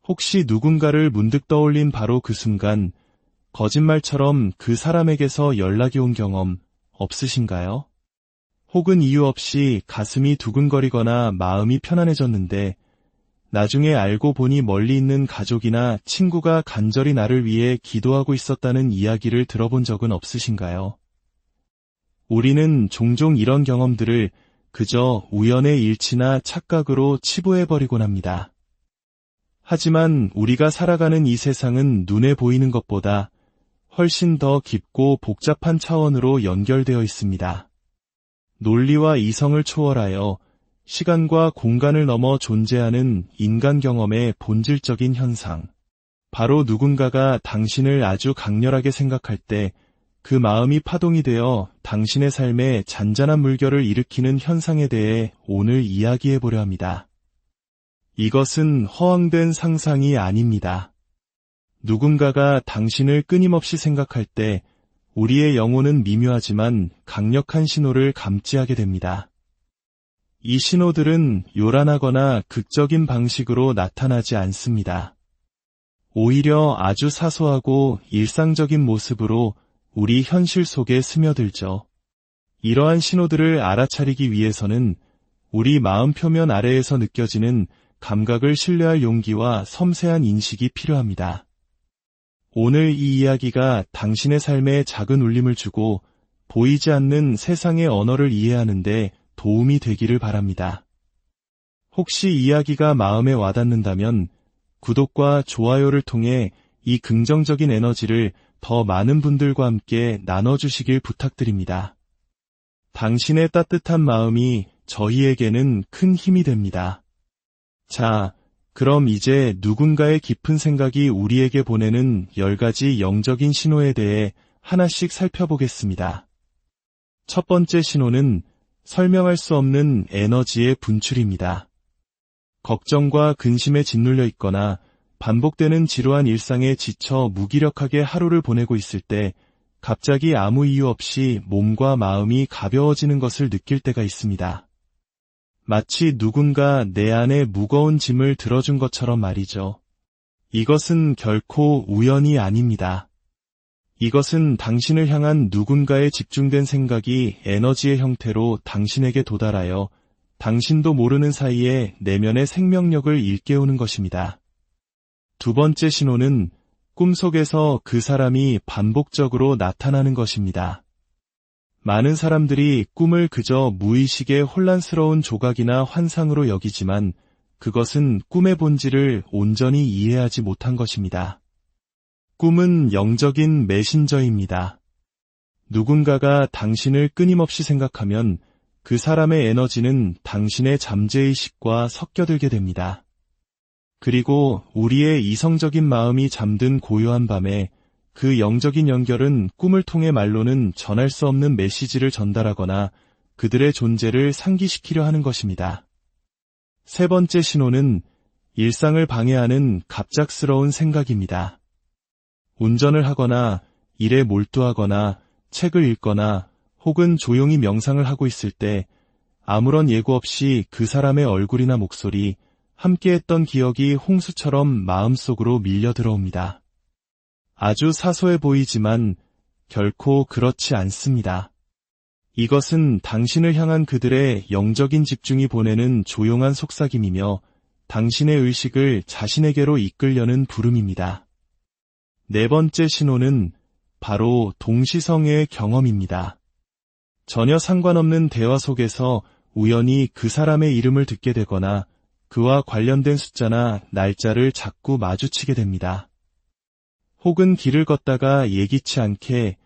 혹시 누군가를 문득 떠올린 바로 그 순간, 거짓말처럼 그 사람에게서 연락이 온 경험 없으신가요? 혹은 이유 없이 가슴이 두근거리거나 마음이 편안해졌는데, 나중에 알고 보니 멀리 있는 가족이나 친구가 간절히 나를 위해 기도하고 있었다는 이야기를 들어본 적은 없으신가요? 우리는 종종 이런 경험들을 그저 우연의 일치나 착각으로 치부해버리곤 합니다. 하지만 우리가 살아가는 이 세상은 눈에 보이는 것보다 훨씬 더 깊고 복잡한 차원으로 연결되어 있습니다. 논리와 이성을 초월하여 시간과 공간을 넘어 존재하는 인간 경험의 본질적인 현상. 바로 누군가가 당신을 아주 강렬하게 생각할 때 그 마음이 파동이 되어 당신의 삶에 잔잔한 물결을 일으키는 현상에 대해 오늘 이야기해 보려 합니다. 이것은 허황된 상상이 아닙니다. 누군가가 당신을 끊임없이 생각할 때 우리의 영혼은 미묘하지만 강력한 신호를 감지하게 됩니다. 이 신호들은 요란하거나 극적인 방식으로 나타나지 않습니다. 오히려 아주 사소하고 일상적인 모습으로 우리 현실 속에 스며들죠. 이러한 신호들을 알아차리기 위해서는 우리 마음 표면 아래에서 느껴지는 감각을 신뢰할 용기와 섬세한 인식이 필요합니다. 오늘 이 이야기가 당신의 삶에 작은 울림을 주고 보이지 않는 세상의 언어를 이해하는 데 도움이 되기를 바랍니다. 혹시 이야기가 마음에 와닿는다면 구독과 좋아요를 통해 이 긍정적인 에너지를 더 많은 분들과 함께 나눠주시길 부탁드립니다. 당신의 따뜻한 마음이 저희에게는 큰 힘이 됩니다. 자, 그럼 이제 누군가의 깊은 생각이 우리에게 보내는 10가지 영적인 신호에 대해 하나씩 살펴보겠습니다. 첫 번째 신호는 설명할 수 없는 에너지의 분출입니다. 걱정과 근심에 짓눌려 있거나 반복되는 지루한 일상에 지쳐 무기력하게 하루를 보내고 있을 때 갑자기 아무 이유 없이 몸과 마음이 가벼워지는 것을 느낄 때가 있습니다. 마치 누군가 내 안에 무거운 짐을 들어준 것처럼 말이죠. 이것은 결코 우연이 아닙니다. 이것은 당신을 향한 누군가의 집중된 생각이 에너지의 형태로 당신에게 도달하여 당신도 모르는 사이에 내면의 생명력을 일깨우는 것입니다. 두 번째 신호는 꿈속에서 그 사람이 반복적으로 나타나는 것입니다. 많은 사람들이 꿈을 그저 무의식의 혼란스러운 조각이나 환상으로 여기지만 그것은 꿈의 본질을 온전히 이해하지 못한 것입니다. 꿈은 영적인 메신저입니다. 누군가가 당신을 끊임없이 생각하면 그 사람의 에너지는 당신의 잠재의식과 섞여들게 됩니다. 그리고 우리의 이성적인 마음이 잠든 고요한 밤에 그 영적인 연결은 꿈을 통해 말로는 전할 수 없는 메시지를 전달하거나 그들의 존재를 상기시키려 하는 것입니다. 세 번째 신호는 일상을 방해하는 갑작스러운 생각입니다. 운전을 하거나 일에 몰두하거나 책을 읽거나 혹은 조용히 명상을 하고 있을 때 아무런 예고 없이 그 사람의 얼굴이나 목소리, 함께했던 기억이 홍수처럼 마음속으로 밀려 들어옵니다. 아주 사소해 보이지만 결코 그렇지 않습니다. 이것은 당신을 향한 그들의 영적인 집중이 보내는 조용한 속삭임이며 당신의 의식을 자신에게로 이끌려는 부름입니다. 네 번째 신호는 바로 동시성의 경험입니다. 전혀 상관없는 대화 속에서 우연히 그 사람의 이름을 듣게 되거나 그와 관련된 숫자나 날짜를 자꾸 마주치게 됩니다. 혹은 길을 걷다가 예기치 않게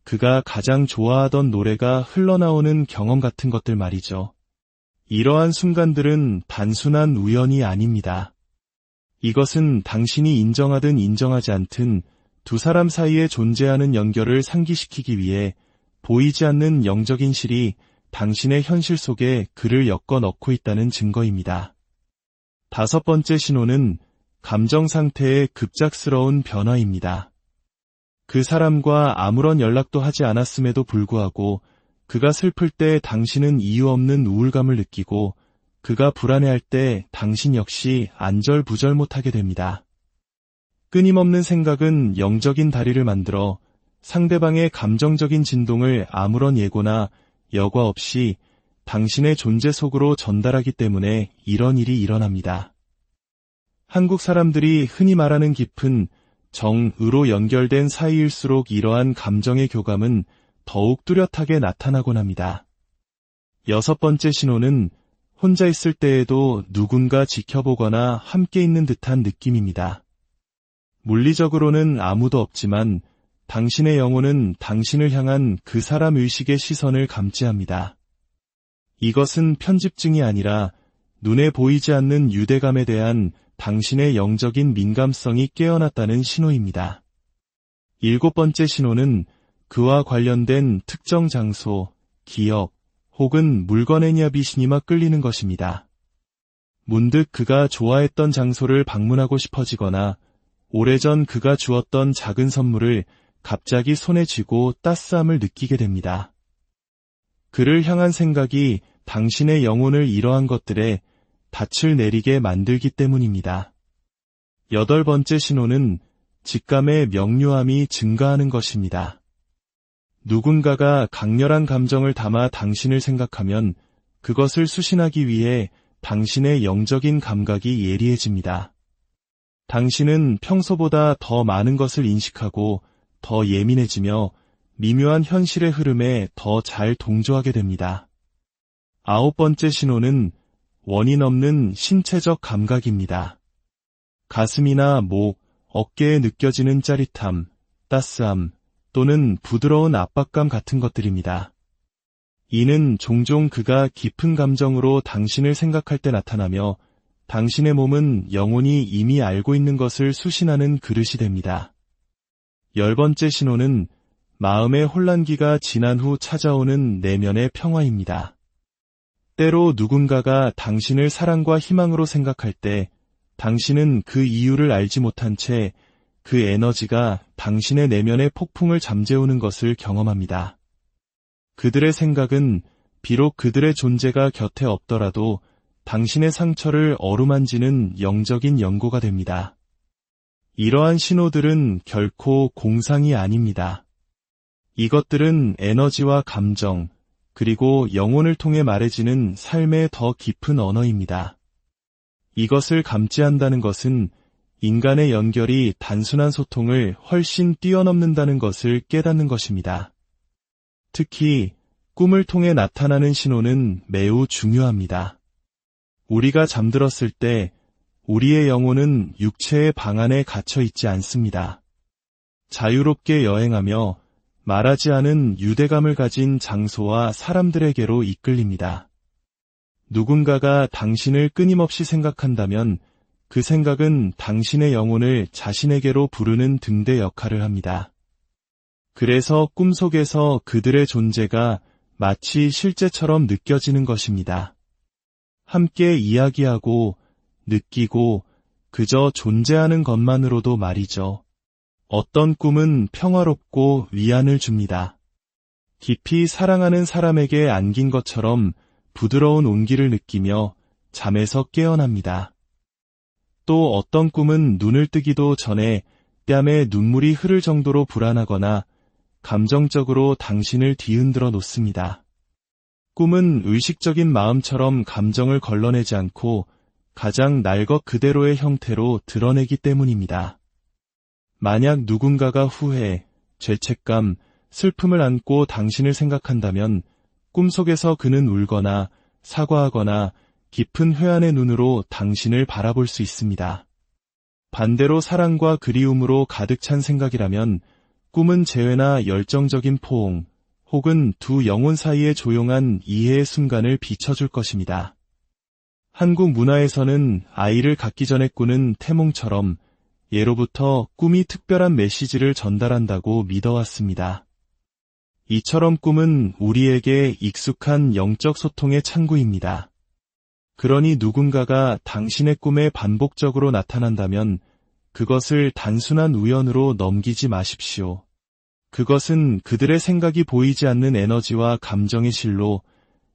그가 가장 좋아하던 노래가 흘러나오는 경험 같은 것들 말이죠. 이러한 순간들은 단순한 우연이 아닙니다. 이것은 당신이 인정하든 인정하지 않든 두 사람 사이에 존재하는 연결을 상기시키기 위해 보이지 않는 영적인 실이 당신의 현실 속에 그를 엮어 넣고 있다는 증거입니다. 다섯 번째 신호는 감정 상태의 급작스러운 변화입니다. 그 사람과 아무런 연락도 하지 않았음에도 불구하고 그가 슬플 때 당신은 이유 없는 우울감을 느끼고 그가 불안해할 때 당신 역시 안절부절 못하게 됩니다. 끊임없는 생각은 영적인 다리를 만들어 상대방의 감정적인 진동을 아무런 예고나 여과 없이 당신의 존재 속으로 전달하기 때문에 이런 일이 일어납니다. 한국 사람들이 흔히 말하는 깊은 정으로 연결된 사이일수록 이러한 감정의 교감은 더욱 뚜렷하게 나타나곤 합니다. 여섯 번째 신호는 혼자 있을 때에도 누군가 지켜보거나 함께 있는 듯한 느낌입니다. 물리적으로는 아무도 없지만 당신의 영혼은 당신을 향한 그 사람 의식의 시선을 감지합니다. 이것은 편집증이 아니라 눈에 보이지 않는 유대감에 대한 당신의 영적인 민감성이 깨어났다는 신호입니다. 일곱 번째 신호는 그와 관련된 특정 장소, 기억, 혹은 물건에 비시니마 끌리는 것입니다. 문득 그가 좋아했던 장소를 방문하고 싶어지거나 오래전 그가 주었던 작은 선물을 갑자기 손에 쥐고 따스함을 느끼게 됩니다. 그를 향한 생각이 당신의 영혼을 이러한 것들에 닻을 내리게 만들기 때문입니다. 여덟 번째 신호는 직감의 명료함이 증가하는 것입니다. 누군가가 강렬한 감정을 담아 당신을 생각하면 그것을 수신하기 위해 당신의 영적인 감각이 예리해집니다. 당신은 평소보다 더 많은 것을 인식하고 더 예민해지며 미묘한 현실의 흐름에 더 잘 동조하게 됩니다. 아홉 번째 신호는 원인 없는 신체적 감각입니다. 가슴이나 목, 어깨에 느껴지는 짜릿함, 따스함 또는 부드러운 압박감 같은 것들입니다. 이는 종종 그가 깊은 감정으로 당신을 생각할 때 나타나며 당신의 몸은 영혼이 이미 알고 있는 것을 수신하는 그릇이 됩니다. 열 번째 신호는 마음의 혼란기가 지난 후 찾아오는 내면의 평화입니다. 때로 누군가가 당신을 사랑과 희망으로 생각할 때 당신은 그 이유를 알지 못한 채 그 에너지가 당신의 내면의 폭풍을 잠재우는 것을 경험합니다. 그들의 생각은 비록 그들의 존재가 곁에 없더라도 당신의 상처를 어루만지는 영적인 연고가 됩니다. 이러한 신호들은 결코 공상이 아닙니다. 이것들은 에너지와 감정, 그리고 영혼을 통해 말해지는 삶의 더 깊은 언어입니다. 이것을 감지한다는 것은 인간의 연결이 단순한 소통을 훨씬 뛰어넘는다는 것을 깨닫는 것입니다. 특히 꿈을 통해 나타나는 신호는 매우 중요합니다. 우리가 잠들었을 때 우리의 영혼은 육체의 방 안에 갇혀 있지 않습니다. 자유롭게 여행하며 말하지 않은 유대감을 가진 장소와 사람들에게로 이끌립니다. 누군가가 당신을 끊임없이 생각한다면 그 생각은 당신의 영혼을 자신에게로 부르는 등대 역할을 합니다. 그래서 꿈속에서 그들의 존재가 마치 실제처럼 느껴지는 것입니다. 함께 이야기하고 느끼고 그저 존재하는 것만으로도 말이죠. 어떤 꿈은 평화롭고 위안을 줍니다. 깊이 사랑하는 사람에게 안긴 것처럼 부드러운 온기를 느끼며 잠에서 깨어납니다. 또 어떤 꿈은 눈을 뜨기도 전에 뺨에 눈물이 흐를 정도로 불안하거나 감정적으로 당신을 뒤흔들어 놓습니다. 꿈은 의식적인 마음처럼 감정을 걸러내지 않고 가장 날 것 그대로의 형태로 드러내기 때문입니다. 만약 누군가가 후회, 죄책감, 슬픔을 안고 당신을 생각한다면 꿈속에서 그는 울거나 사과하거나 깊은 회한의 눈으로 당신을 바라볼 수 있습니다. 반대로 사랑과 그리움으로 가득 찬 생각이라면 꿈은 재회나 열정적인 포옹 혹은 두 영혼 사이의 조용한 이해의 순간을 비춰줄 것입니다. 한국 문화에서는 아이를 갖기 전에 꾸는 태몽처럼 예로부터 꿈이 특별한 메시지를 전달한다고 믿어왔습니다. 이처럼 꿈은 우리에게 익숙한 영적 소통의 창구입니다. 그러니 누군가가 당신의 꿈에 반복적으로 나타난다면 그것을 단순한 우연으로 넘기지 마십시오. 그것은 그들의 생각이 보이지 않는 에너지와 감정의 실로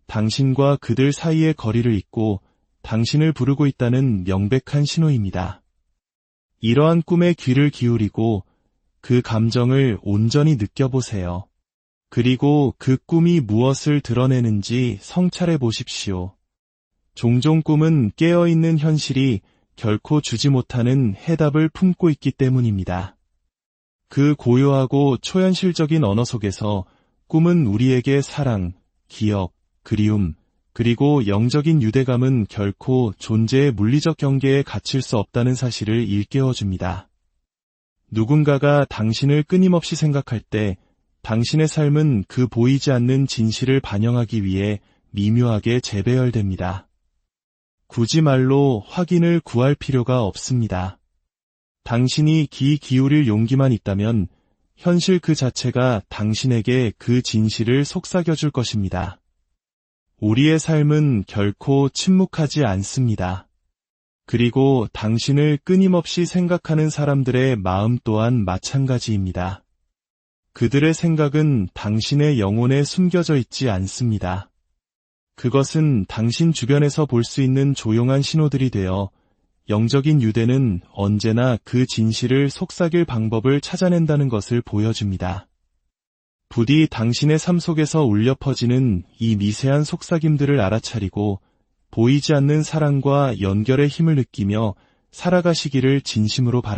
당신과 그들 사이의 거리를 잇고 당신을 부르고 있다는 명백한 신호입니다. 이러한 꿈에 귀를 기울이고 그 감정을 온전히 느껴보세요. 그리고 그 꿈이 무엇을 드러내는지 성찰해 보십시오. 종종 꿈은 깨어있는 현실이 결코 주지 못하는 해답을 품고 있기 때문입니다. 그 고요하고 초현실적인 언어 속에서 꿈은 우리에게 사랑, 기억, 그리움, 그리고 영적인 유대감은 결코 존재의 물리적 경계에 갇힐 수 없다는 사실을 일깨워줍니다. 누군가가 당신을 끊임없이 생각할 때 당신의 삶은 그 보이지 않는 진실을 반영하기 위해 미묘하게 재배열됩니다. 굳이 말로 확인을 구할 필요가 없습니다. 당신이 귀 기울일 용기만 있다면 현실 그 자체가 당신에게 그 진실을 속삭여줄 것입니다. 우리의 삶은 결코 침묵하지 않습니다. 그리고 당신을 끊임없이 생각하는 사람들의 마음 또한 마찬가지입니다. 그들의 생각은 당신의 영혼에 숨겨져 있지 않습니다. 그것은 당신 주변에서 볼 수 있는 조용한 신호들이 되어 영적인 유대는 언제나 그 진실을 속삭일 방법을 찾아낸다는 것을 보여줍니다. 부디 당신의 삶 속에서 울려 퍼지는 이 미세한 속삭임들을 알아차리고 보이지 않는 사랑과 연결의 힘을 느끼며 살아가시기를 진심으로 바랍니다.